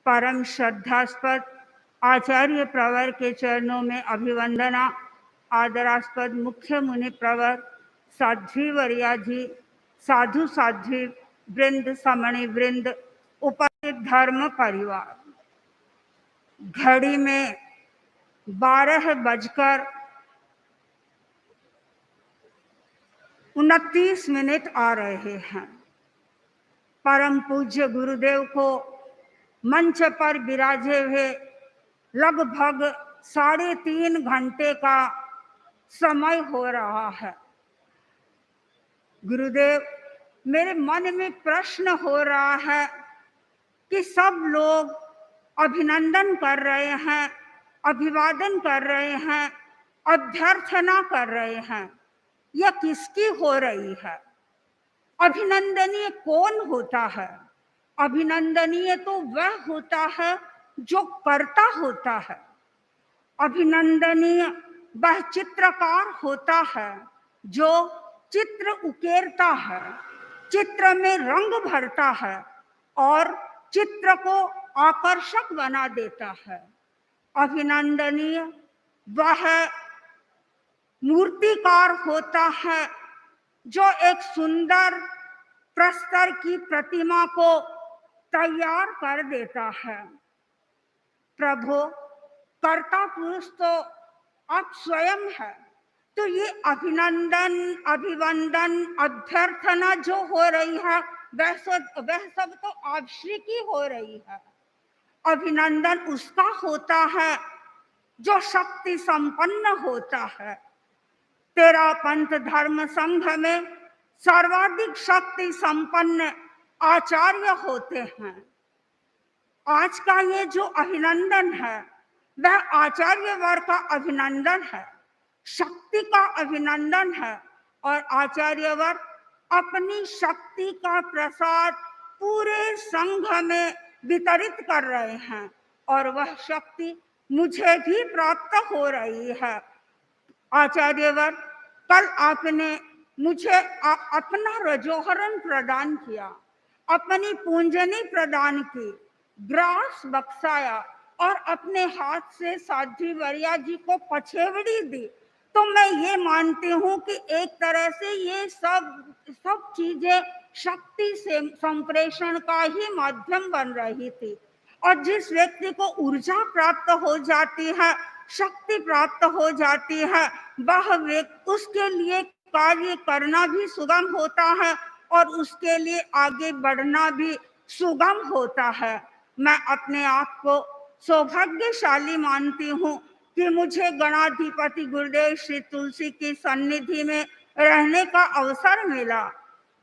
परम श्रद्धास्पद आचार्य प्रवर के चरणों में अभिवंदना। आदरास्पद मुख्य मुनि प्रवर साध्वी वरिया जी, साधु साध्वी वृंद, समणि वृंद, उपस्थित धर्म परिवार। घड़ी में 12:29 आ रहे हैं। परम पूज्य गुरुदेव को मंच पर विराजे हुए लगभग 3.5 घंटे का समय हो रहा है। गुरुदेव, मेरे मन में प्रश्न हो रहा है कि सब लोग अभिनंदन कर रहे हैं, अभिवादन कर रहे हैं, अभ्यर्थना कर रहे हैं, यह किसकी हो रही है? अभिनंदनीय कौन होता है? अभिनंदनीय तो वह होता है जो करता होता है। अभिनंदनीय वह चित्रकार होता है जो चित्र उकेरता है, चित्र में रंग भरता है और चित्र को आकर्षक बना देता है। अभिनंदनीय वह मूर्तिकार होता है जो एक सुंदर प्रस्तर की प्रतिमा को तैयार कर देता है। प्रभु, कर्ता पुरुष तो आप स्वयं है, तो ये अभिनंदन, अभिवंदन, अभ्यर्थना जो हो रही है वह सब तो आप श्री की हो रही है। अभिनंदन उसका होता है जो शक्ति संपन्न होता है। तेरा पंथ धर्म संघ में सर्वाधिक शक्ति संपन्न आचार्य होते हैं। आज का ये जो अभिनंदन है वह आचार्य वर्ग का अभिनंदन है, शक्ति का अभिनंदन है, और आचार्य वर्ग अपनी शक्ति का प्रसाद पूरे संघ में वितरित कर रहे हैं और वह शक्ति मुझे भी प्राप्त हो रही है। आचार्य वर्ग, कल आपने मुझे अपना रजोहरण प्रदान किया, अपनी पूंजनी प्रदान की, ग्रास बख्शाया और अपने हाथ से साध्वी वरिया जी को पछेवड़ी दी। तो मैं ये मानती हूँ कि एक तरह से ये सब चीजें शक्ति से संप्रेषण का ही माध्यम बन रही थी। और जिस व्यक्ति को ऊर्जा प्राप्त हो जाती है, शक्ति प्राप्त हो जाती है, वह व्यक्ति, उसके लिए कार्य करना भी सुगम होता है और उसके लिए आगे बढ़ना भी सुगम होता है। मैं अपने आप को सौभाग्यशाली मानती हूँ कि मुझे गणाधिपति गुरुदेव श्री तुलसी की सन्निधि में रहने का अवसर मिला।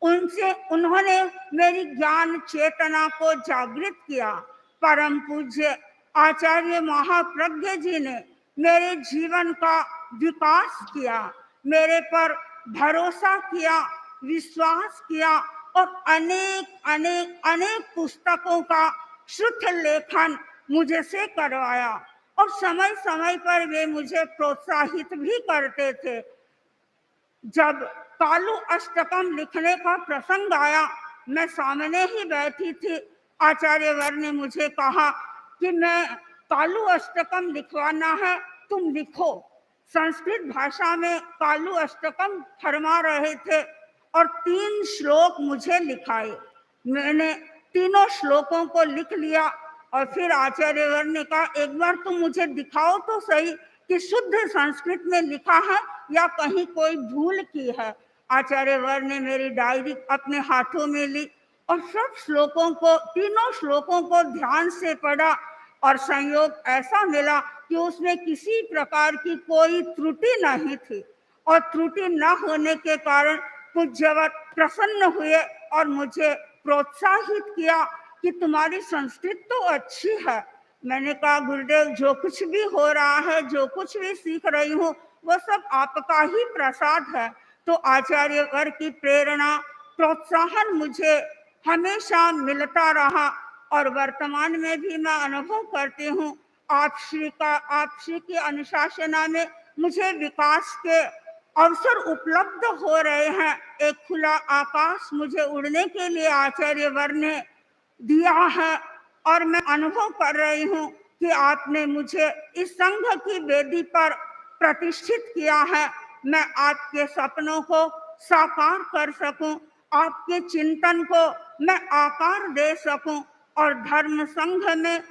उन्होंने मेरी ज्ञान चेतना को जागृत किया। परम पूज्य आचार्य महाप्रज्ञ जी ने मेरे जीवन का विकास किया, मेरे पर भरोसा किया, विश्वास किया और अनेक पुस्तकों का शुद्ध लेखन मुझे से करवाया और समय समय पर वे मुझे प्रोत्साहित भी करते थे। जब कालू अष्टकम लिखने का प्रसंग आया, मैं सामने ही बैठी थी। आचार्य वर ने मुझे कहा कि मैं कालू अष्टकम लिखवाना है, तुम लिखो। संस्कृत भाषा में कालू अष्टकम फरमा रहे थे और 3 श्लोक मुझे लिखाए। मैंने तीनों श्लोकों को लिख लिया और फिर आचार्य वर ने कहा, एक बार तुम मुझे दिखाओ तो सही कि शुद्ध संस्कृत में लिखा है या कहीं कोई भूल की है। आचार्य वर ने मेरी डायरी अपने हाथों में ली और सब श्लोकों को, तीनों श्लोकों को ध्यान से पढ़ा और संयोग ऐसा मिला कि उसमें किसी प्रकार की कोई त्रुटि नहीं थी और त्रुटि न होने के कारण पूज्यवत प्रसन्न हुए और मुझे प्रोत्साहित किया कि तुम्हारी संस्कृत तो अच्छी है। मैंने कहा, गुरुदेव, जो कुछ भी हो रहा है, जो कुछ भी सीख रही हूँ, वो सब आपका ही प्रसाद है। तो आचार्य वर्ग की प्रेरणा, प्रोत्साहन मुझे हमेशा मिलता रहा और वर्तमान में भी मैं अनुभव करती हूँ आप श्री की अनुशासना में मुझे विकास के अवसर उपलब्ध हो रहे हैं। एक खुला आकाश मुझे उड़ने के लिए आचार्य वर ने दिया है और मैं अनुभव कर रही हूँ कि आपने मुझे इस संघ की वेदी पर प्रतिष्ठित किया है। मैं आपके सपनों को साकार कर सकूं, आपके चिंतन को मैं आकार दे सकूं और धर्म संघ में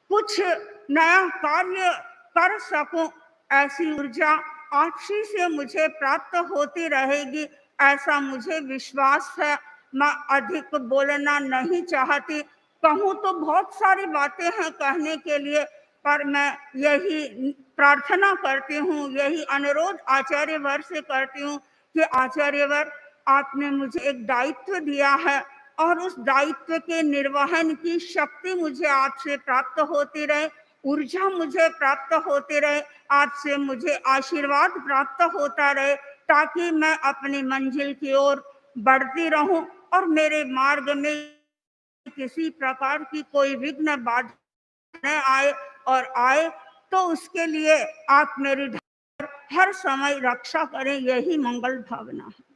कुछ नया कार्य कर सकूं, ऐसी ऊर्जा आपसी से मुझे प्राप्त होती रहेगी, ऐसा मुझे विश्वास है। मैं अधिक बोलना नहीं चाहती, कहूँ तो बहुत सारी बातें हैं कहने के लिए, पर मैं यही प्रार्थना करती हूँ, यही अनुरोध आचार्यवर से करती हूँ कि आचार्यवर, आपने मुझे एक दायित्व दिया है और उस दायित्व के निर्वहन की शक्ति मुझे आपसे प्राप्त होती रहे, ऊर्जा मुझे प्राप्त होती रहे, आपसे मुझे आशीर्वाद प्राप्त होता रहे, ताकि मैं अपनी मंजिल की ओर बढ़ती रहूं और मेरे मार्ग में किसी प्रकार की कोई विघ्न बाधा न आए, और आए तो उसके लिए आप मेरी हर समय रक्षा करें, यही मंगल भावना है।